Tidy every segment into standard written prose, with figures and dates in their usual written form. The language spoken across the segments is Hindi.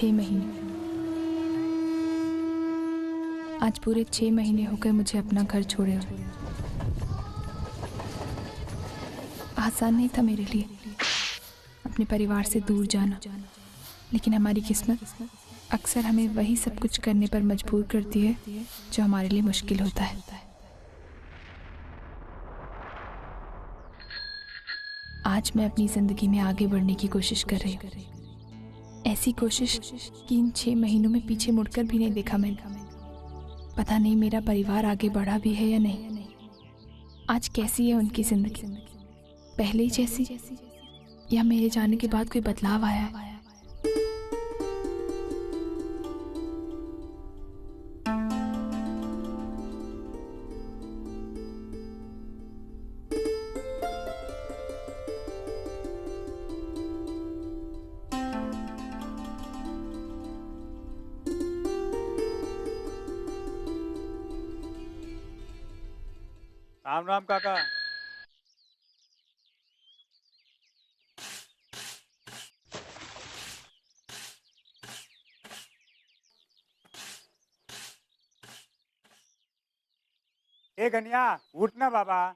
6 महीने। आज पूरे 6 महीने हो गए मुझे अपना घर छोड़े हुए। आसान नहीं था मेरे लिए अपने परिवार से दूर जाना, लेकिन हमारी किस्मत अक्सर हमें वही सब कुछ करने पर मजबूर करती है जो हमारे लिए मुश्किल होता है। आज मैं अपनी जिंदगी में आगे बढ़ने की कोशिश कर रही हूँ। ऐसी कोशिश कि इन 6 महीनों में पीछे मुड़कर भी नहीं देखा मैंने। पता नहीं मेरा परिवार आगे बढ़ा भी है या नहीं। आज कैसी है उनकी जिंदगी, पहले ही जैसी या मेरे जाने के बाद कोई बदलाव आया है? राम राम काका। ए गनिया उठ ना बाबा,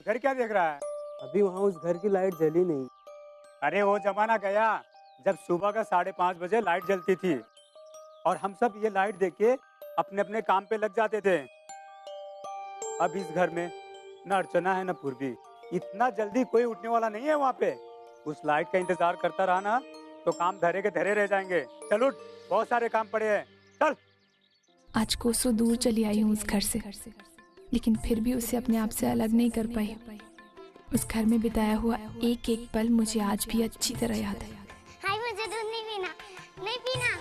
घर क्या देख रहा है? अभी वहाँ उस घर की लाइट जली नहीं। अरे वो जमाना गया जब सुबह का 5:30 बजे लाइट जलती थी और हम सब ये लाइट देख के अपने अपने काम पे लग जाते थे। अब इस घर में न अर्चना है न पूर्वी, इतना जल्दी कोई उठने वाला नहीं है वहाँ पे। उस लाइट का इंतजार करता रहा ना तो काम धरे के धरे रह जाएंगे। चल उठ, बहुत सारे काम पड़े हैं, चल। आज कोसों दूर चली आई हूँ उस घर से, लेकिन फिर भी उसे अपने आप से अलग नहीं कर पाई। उस घर में बिताया हुआ एक एक पल मुझे आज भी अच्छी तरह याद है। हाय, मुझे दूध नहीं पीना, नहीं पीना।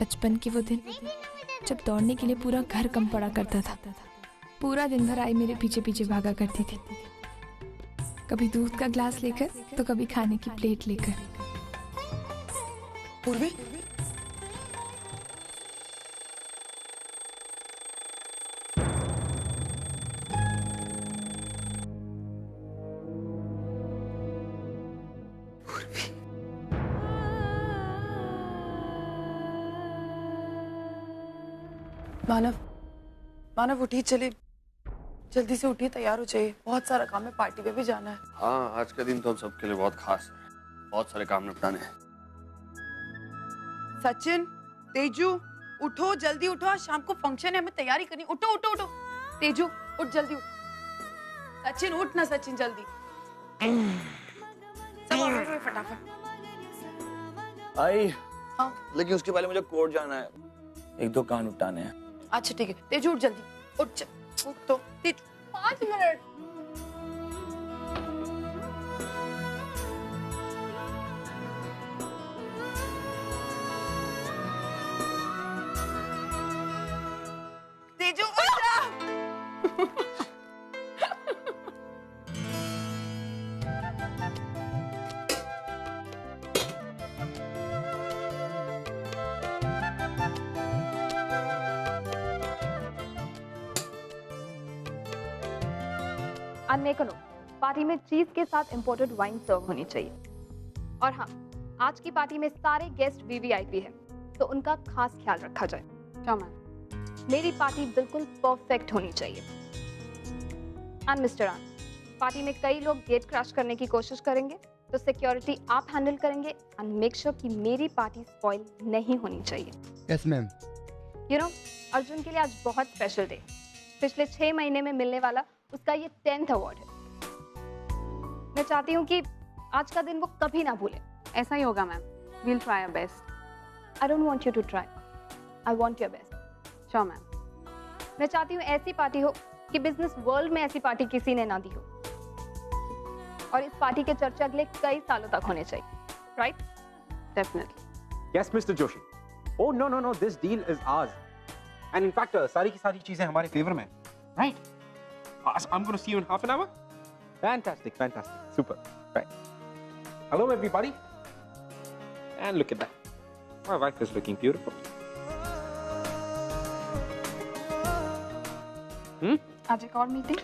बचपन के वो दिन जब दौड़ने के लिए पूरा घर कम पड़ा करता था। पूरा दिन भर आई मेरे पीछे पीछे भागा करती थी, कभी दूध का ग्लास लेकर तो कभी खाने की प्लेट लेकर। पूर्वी, मानव, मानव उठिए, चलिए जल्दी से उठिए, तैयार हो जाइए, बहुत सारा काम है, पार्टी पे भी जाना है। हाँ, आज का दिन तो हम सबके लिए बहुत खास है, बहुत सारे काम निपटाने हैं। सचिन, तेजू, उठो, जल्दी उठो, आज शाम को फंक्शन है, हमें तैयारी करनी। उठो उठो उठो, तेजू उठ, जल्दी उठ। सचिन उठ ना, सचिन जल्दी। सब ऑर्डर करो फटाफट। आई, हाँ, लेकिन उसके पहले मुझे कोर्ट जाना है, 1-2 काम निपटाने हैं। अच्छा ठीक है, तेजू उठ जल्दी, उठ उठ तो, तेजू 5 मिनट। तेजू उठ जा। अनमेक नो, पार्टी में चीज के साथ इंपोर्टेड वाइन सर्व होनी चाहिए। और हाँ, आज की पार्टी में सारे गेस्ट वीवीआईपी हैं, तो उनका खास ख्याल रखा जाए। क्या मैम? मेरी पार्टी बिल्कुल परफेक्ट होनी चाहिए। एंड मिस्टर आन, पार्टी में कई लोग गेट क्रैश करने की कोशिश करेंगे, तो सिक्योरिटी आप हैंडल करेंगे एंड मेक श्योर कि मेरी पार्टी स्पॉइल नहीं होनी चाहिए। Yes ma'am. You know, Arjun के लिए आज बहुत स्पेशल डे। पिछले 6 महीने में मिलने वाला उसका ये 10th अवार्ड है। मैं चाहती हूँ कि आज का दिन वो कभी ना भूले। ऐसा ही होगा ma'am, we'll try our best. I don't want you to try. I want your best. Sure ma'am. मैं चाहती हूँ ऐसी पार्टी हो कि बिजनेस वर्ल्ड में ऐसी पार्टी किसी ने ना दी हो, और इस पार्टी के चर्चे अगले कई सालों तक होने चाहिए, right? Definitely. Yes, Mr. Joshi. Oh no, this deal is ours. And in fact, सारी की सारी चीजें हमारे फेवर में, right? I'm going to see you in half an hour. Fantastic, super, right? Hello, everybody. And look at that. My wife is looking beautiful. आज एक और meeting?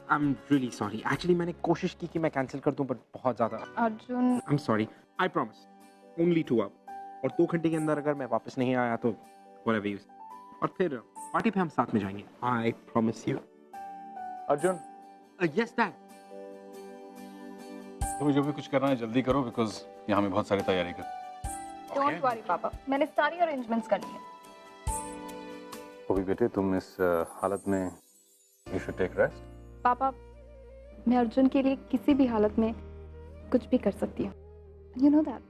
I'm really sorry. Actually, मैंने कोशिश की कि मैं कैंसिल कर दूं, but बहुत ज़्यादा. Arjun, I'm sorry. I promise. Only 2 hours. और 2 घंटे के अंदर अगर मैं वापस नहीं आया तो whatever you say. और फिर पार्टी पे हम साथ में जाएंगे. I promise you. Arjun Yes, Dad. तुम्हें जो भी कुछ करना है जल्दी करो बिकॉज यहाँ में बहुत सारी तैयारी कर. डोंट वरी पापा, मैंने सारी अरेंजमेंट्स कर ली हैं. वो भी बेटे तुम इस हालत में यू शुड टेक रेस्ट. पापा, मैं अर्जुन के लिए किसी भी हालत में कुछ भी कर सकती हूँ. You know that.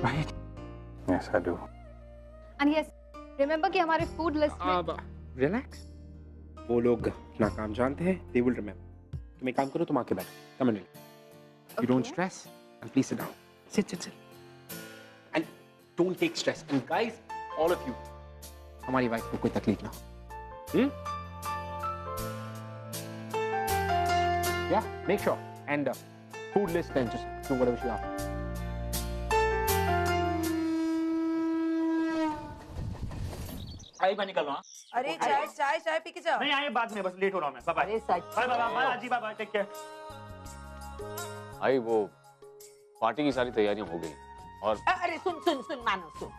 Right. Yes, I do. And yes, remember कि हमारे फूड लिस्ट में Relax. वो लोग अपना काम जानते हैं. They will remember. तुम एक काम करो, तुम आके बैठो. Come on, You don't stress. And please sit down. Sit. And don't take stress. And guys, all of you, हमारी वाइफ को कोई तकलीफ ना हो. Yeah, make sure. And food list and just do whatever she asks. आई मैं निकल रहा हूँ. अरे चाय पी के जाओ. नहीं आए बाद में, बस लेट हो रहा हूँ मैं. Bye bye. Bye bye bye आजी, बाय बाय, टेक केयर. भाई वो पार्टी की सारी तैयारियां हो गई और अरे सुन मानो सुन,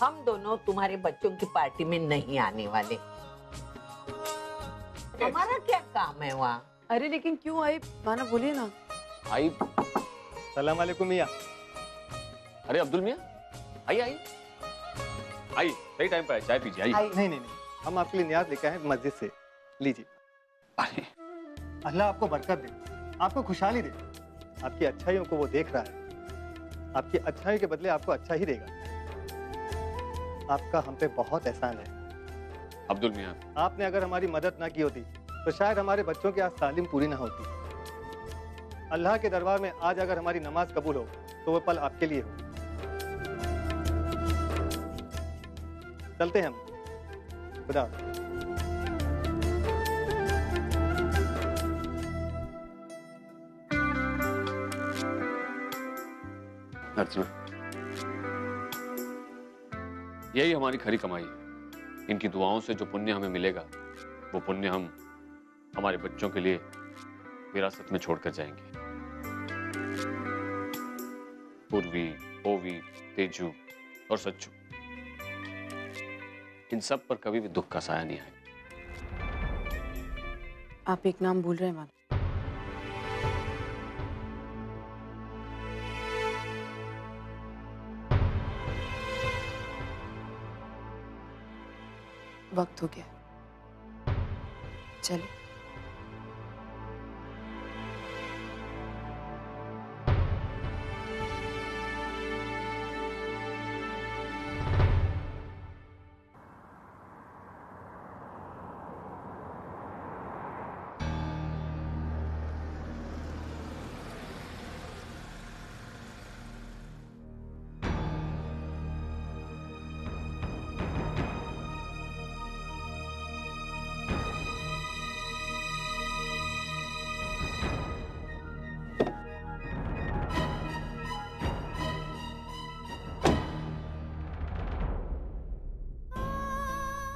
हम दोनों तुम्हारे बच्चों की पार्टी में नहीं आने वाले. हमारा क्या काम है वहाँ? अरे लेकिन क्यों आई माना, बोलिए ना. आई. सलाम वालेकुम मियां. अरे अब्दुल मियां, आई सही टाइम पे आए. चाय पीजिए. आई. नहीं, हम आपके लिए नियाज लेकर आए मस्जिद से. लीजिए. अरे अल्लाह आपको बरकत दे, आपको खुशहाली दे. आपकी अच्छाइयों को वो देख रहा है. आपकी अच्छाइयों के बदले आपको अच्छा ही देगा. आपका हम पे बहुत एहसान है. अब्दुल मियां, आपने अगर हमारी मदद ना की होती तो शायद हमारे बच्चों की आज तालीम पूरी ना होती. अल्लाह के दरबार में आज अगर हमारी नमाज कबूल हो तो वो पल आपके लिए हो. चलते हैं हम. खुदा. अर्चना, यही हमारी खरी कमाई है. इनकी दुआओं से जो पुण्य हमें मिलेगा वो पुण्य हम हमारे बच्चों के लिए विरासत में छोड़कर जाएंगे. पूर्वी, ओवी, तेजू और सच्चू, इन सब पर कभी भी दुख का साया नहीं आएगा. आप एक नाम भूल रहे हैं मान. वक्त हो गया, चलिए.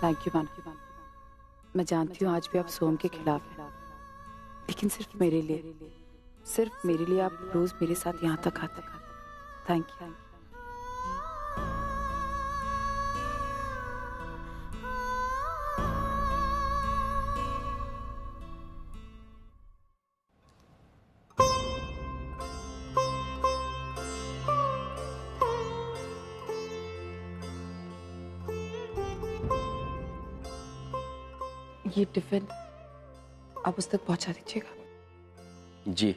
थैंक यू मान. मैं जानती हूँ आज भी आप सोम के खिलाफ हैं, लेकिन सिर्फ मेरे लिए आप रोज मेरे साथ यहाँ तक आते. Thank you. ये टिफिन आप उस तक पहुंचा दीजिएगा. जी.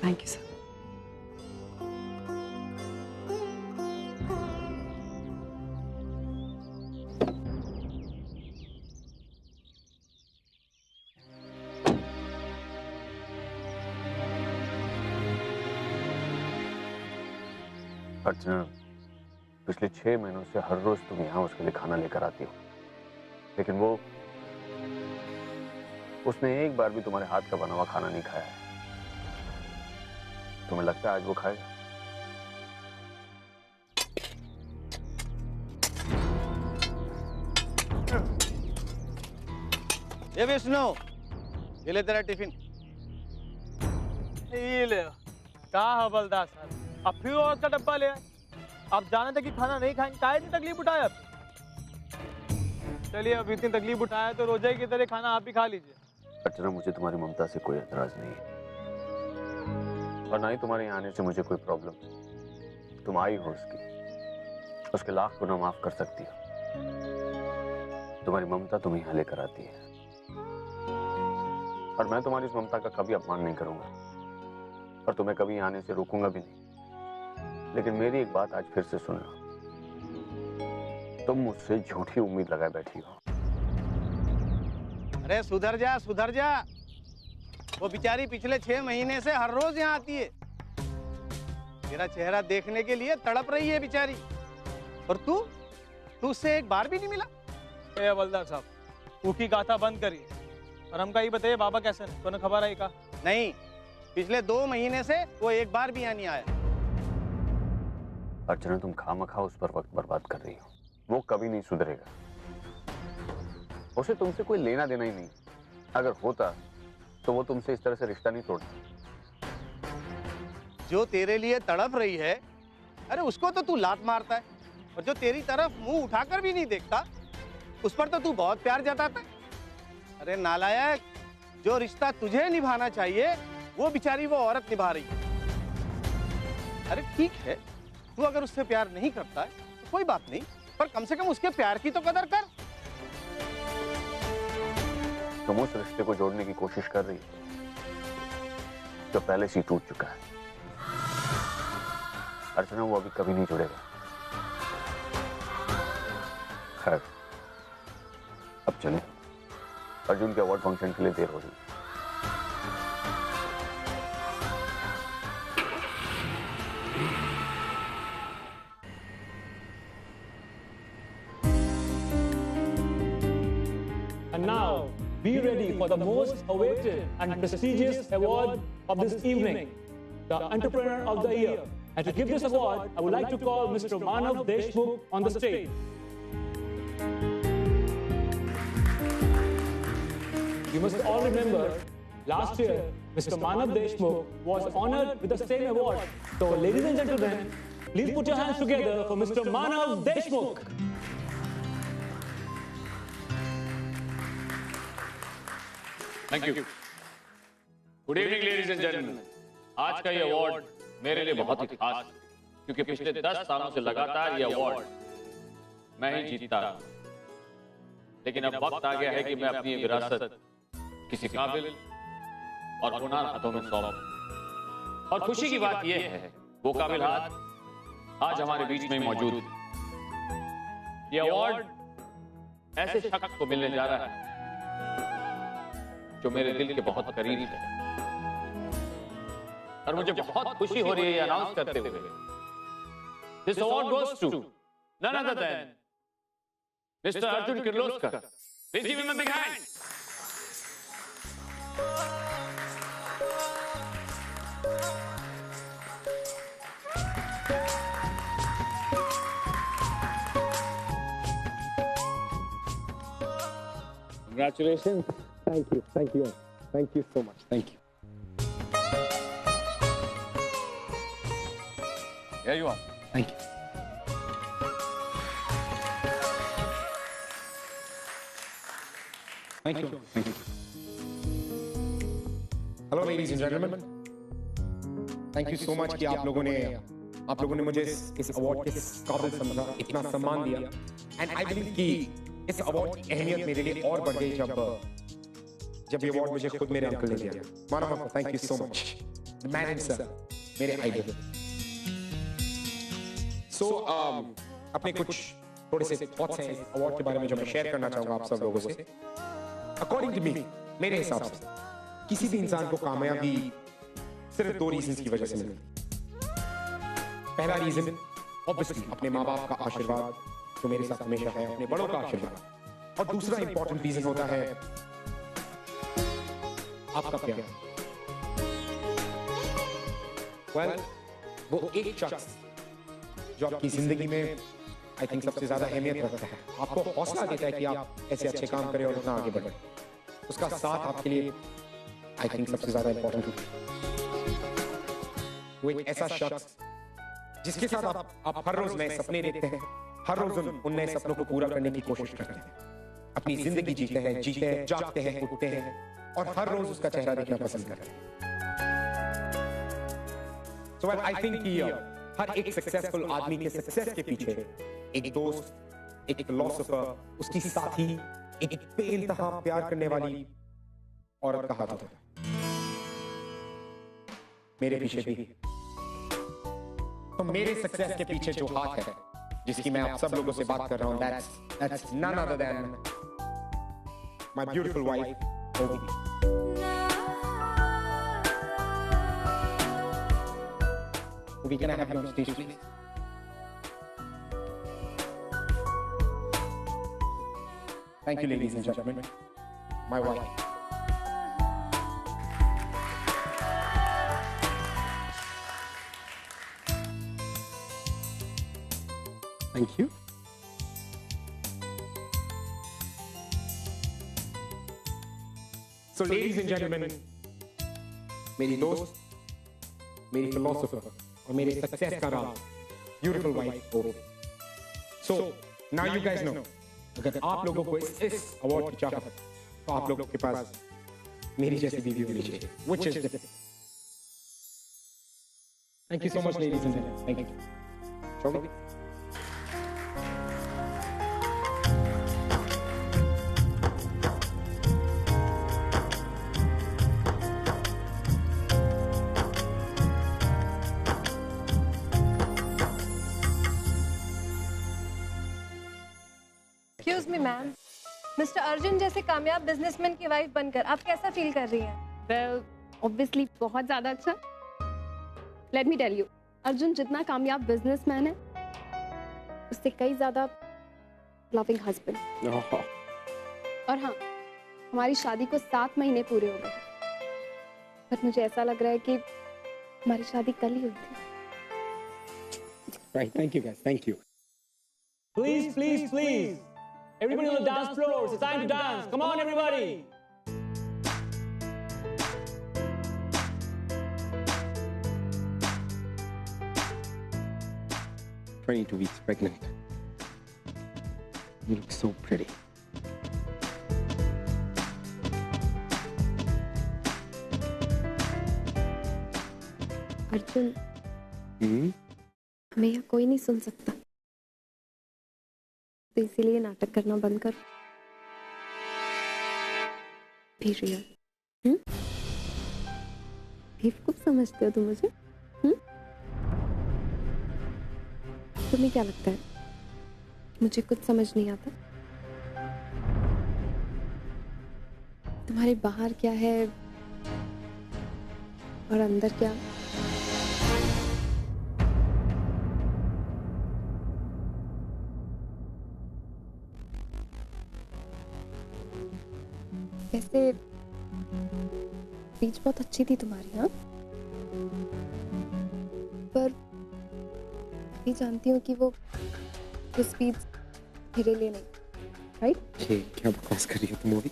Thank you sir. अर्चना, पिछले 6 महीनों से हर रोज तुम यहाँ उसके लिए खाना लेकर आती हो, लेकिन उसने एक बार भी तुम्हारे हाथ का बना हुआ खाना नहीं खाया है. तुम्हें लगता है आज वो खाएगा? ये विष्णु, ये ले तेरा टिफिन। ये ले कहा हवलदार साहब, अब फिर और का डब्बा ले आए। आप जाने थे कि खाना नहीं खाएंगे, काहे इतनी तकलीफ उठाया आप? चलिए अब इतनी तकलीफ उठाया तो रोजाई की तरह खाना आप ही खा लीजिए। अर्चना, मुझे तुम्हारी ममता से कोई एतराज नहीं है और ना ही तुम्हारे यहाँ आने से मुझे कोई प्रॉब्लम। तुम आई हो उसके लाख गुना माफ कर सकती हो। तुम्हारी ममता तुम्हें यहाँ लेकर आती है और मैं तुम्हारी इस ममता का कभी अपमान नहीं करूंगा और तुम्हें कभी आने से रोकूंगा भी नहीं। लेकिन मेरी एक बात आज फिर से सुन लो, तुम मुझसे झूठी उम्मीद लगाए बैठी हो। अरे सुधर जा, सुधर जा। वो बेचारी पिछले 6 महीने से हर रोज यहाँ आती है। तेरा चेहरा देखने के लिए तड़प रही है बेचारी, और तू उससे एक बार भी नहीं मिला। ए हवलदार साहब, ऊकी गाथा बंद करिए और हमका ये बताइए बाबा कैसे हैं? कोई खबर आई का? नहीं, पिछले 2 महीने से वो एक बार भी यहाँ नहीं आया। अर्चना, तुम खामखा उस पर वक्त बर्बाद कर रही हो। वो कभी नहीं सुधरेगा। उसे तुमसे कोई लेना देना ही नहीं। अगर होता तो वो तुमसे इस तरह से रिश्ता नहीं तोड़ता। जो तेरे लिए तड़प रही है, अरे उसको तो तू लात मारता है, और जो तेरी तरफ मुंह उठाकर भी नहीं देखता उस पर तो तू बहुत प्यार जताता है। अरे नालायक, जो रिश्ता तुझे निभाना चाहिए वो बेचारी वो औरत निभा रही है। अरे ठीक है, तू अगर उससे प्यार नहीं करता है तो कोई बात नहीं, पर कम से कम उसके प्यार की तो कदर कर। तुम उस रिश्ते को जोड़ने की कोशिश कर रही हो जो पहले से टूट चुका है। अर्चना, वो अभी कभी नहीं जुड़ेगा। खैर, अब चलें। अर्जुन के अवार्ड फंक्शन के लिए देर हो रही है। And now, be ready for the most awaited and prestigious award of this evening, the Entrepreneur of the Year. And to give this award, I would like to call Mr. Manav Deshmukh on the stage. You must all remember, last year, Mr. Manav Deshmukh was honored with the same award. So, ladies and gentlemen, please put your hands together for Mr. Manav Deshmukh. Thank you. Good evening ladies and gentleman. आज का ये अवार्ड मेरे लिए बहुत ही खास है, क्योंकि पिछले 10 सालों से लगातार ये अवार्ड मैं ही जीतता रहा। लेकिन अब वक्त आ गया है कि मैं अपनी ये विरासत किसी काबिल और हुनर हाथों में सौंपूं। और खुशी की बात यह है, वो काबिल हाथ आज हमारे बीच में मौजूद है। ये अवार्ड ऐसे शख्स को मिलने जा रहा है जो मेरे दिल के बहुत करीब है, और मुझे बहुत खुशी हो रही है अनाउंस करते हुए, this award goes to none other than mister Arjun Kirloskar. Please give him a big hand. Congratulations. Thank you. Thank you. Thank you so much. Thank you. Here you are. Thank you. Thank you. Thank you. Hello, ladies and gentlemen. Thank you so much कि आप लोगों ने मुझे इस अवार्ड के काबिल समझा, इतना सम्मान दिया, and I believe कि इस अवार्ड की अहमियत मेरे लिए और बढ़ गई जब ये अवार्ड मुझे खुद मेरे अंकल ने दिया। Manav, thank you so much. The man himself, मेरे आइडल। सो अपने कुछ थोड़े से थॉट्स हैं इस अवार्ड के बारे में जो मैं शेयर करना चाहूंगा आप सब लोगों से। अकॉर्डिंग टू मी, मेरे हिसाब से किसी भी इंसान को कामयाबी सिर्फ 2 रीजंस की वजह से मिलती। पहला रीजन ऑब्वियसली अपने माँ बाप का आशीर्वाद जो मेरे साथ हमेशा है, अपने बड़ों का आशीर्वाद, और दूसरा इंपॉर्टेंट रीजन होता है आपका प्यार। वेल, वो एक शख्स जो आपकी जिंदगी में आई थिंक सबसे ज्यादा अहमियत रखता है, आपको हौसला देता है कि आप ऐसे अच्छे काम करें और उतना आगे बढ़ें। उसका साथ आपके लिए आई थिंक सबसे ज्यादा इंपॉर्टेंट है। वो एक ऐसा शख्स जिसके साथ आप हर रोज नए सपने देखते हैं, हर रोज उन नए सपनों को पूरा करने की कोशिश करते हैं, अपनी जिंदगी जीते हैं, जागते हैं, उठते हैं और हर रोज उसका चेहरा देखना पसंद करते हैं। So I think कि हर एक सक्सेसफुल आदमी के सक्सेस के पीछे एक दोस्त, एक फिलोसोफर, उसकी साथी, एक बेइंतहा प्यार करने वाली औरत का हाथ होता है। मेरे पीछे भी। तो मेरे सक्सेस के पीछे जो हाथ है, जिसकी मैं आप सब लोगों से बात कर रहा हूं, that's none other than my beautiful wife, Ovi. Ovi, can I have you on stage, please? Thank you, ladies and gentlemen. My wife. Thank you. So, ladies and gentlemen, मेरी दोस्त, मेरी फिलोसोफर और मेरे सक्सेस का राज, ब्यूटीफुल वाइफ ओवी। So, now you guys know, अगर आप लोगों को इस अवार्ड की चाहत है, तो आप लोगों के पास मेरी जैसी बीवी होनी चाहिए, which is different. Thank you so much, ladies and gentlemen. Thank you. Shall we? Excuse me ma'am, mister Arjun जैसे कामयाब बिजनेसमैन की वाइफ बनकर आप कैसा फील कर रही हैं? वेल ऑब्वियसली बहुत ज़्यादा अच्छा। Let me tell you, Arjun जितना कामयाब बिजनेसमैन है उससे कई ज़्यादा लविंग हस्बैंड। और हाँ, हमारी शादी को 7 महीने पूरे हो गए, बट मुझे ऐसा लग रहा है कि हमारी शादी कल ही हुई थी। Right, thank you guys, thank you. Please, please, please. Everybody on the dance floor. It's time to dance. Come on, everybody. 22 weeks pregnant. You look so pretty. Arjun, हमें यहाँ कोई नहीं सुन सकता, तो इसीलिए नाटक करना बंद करो। Be real. बेवकूफ समझते हो तुम मुझे? तुम्हें क्या लगता है मुझे कुछ समझ नहीं आता? तुम्हारे बाहर क्या है और अंदर क्या? वैसे स्पीच बहुत अच्छी थी तुम्हारी, हाँ, पर भी जानती हूँ कि वो स्पीच मेरे लिए नहीं, राइट? क्या बकवास कर रही हो तुम अभी?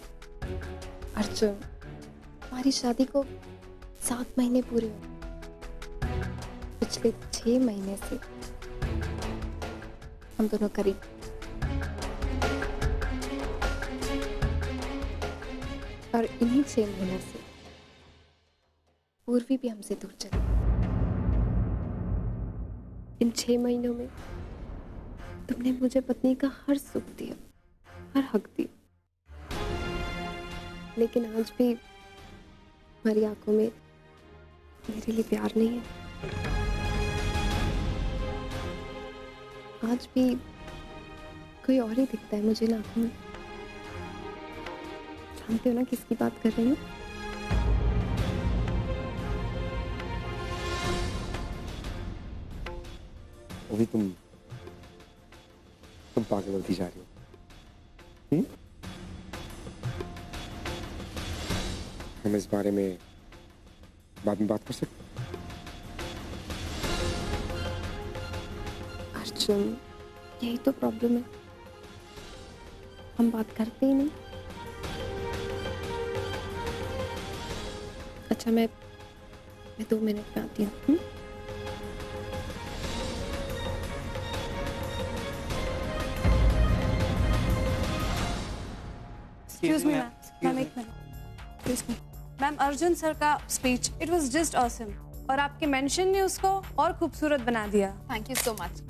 अर्जुन, हमारी शादी को 7 महीने पूरे हुए, पिछले 6 महीने से हम दोनों करीब, और इन्हीं 6 महीनों से पूर्वी भी हमसे दूर चली। इन 6 महीनों में तुमने मुझे पत्नी का हर सुख दिया, हर हक दिया, लेकिन आज भी हमारी आंखों में मेरे लिए प्यार नहीं है। आज भी कोई और ही दिखता है मुझे इन आंखों में। जानते हो ना किसकी बात कर रही हूँ? वो भी तुम पागल होती जा रही हो। हम इस बारे में बाद में बात कर सकते? अर्जुन, यही तो प्रॉब्लम है, हम बात करते ही नहीं। अच्छा मैं 2 मिनट में आती हूँ। एक्सक्यूज मी मैम, एक मिनट। Excuse me ma'am, Arjun sir का speech it was just awesome और आपके मेंशन ने उसको और खूबसूरत बना दिया। Thank you so much.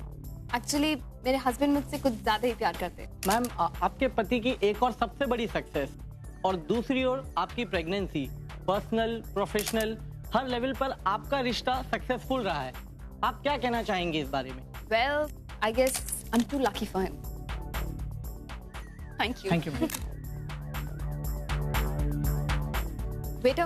Actually मेरे हस्बैंड मुझसे कुछ ज्यादा ही प्यार करते हैं। मैम आपके पति की एक और सबसे बड़ी सक्सेस और दूसरी ओर आपकी प्रेगनेंसी, पर्सनल प्रोफेशनल हर लेवल पर आपका रिश्ता सक्सेसफुल रहा है। आप क्या कहना चाहेंगे इस बारे में? Well I guess I am too lucky for him. Thank you. Thank you. बेटा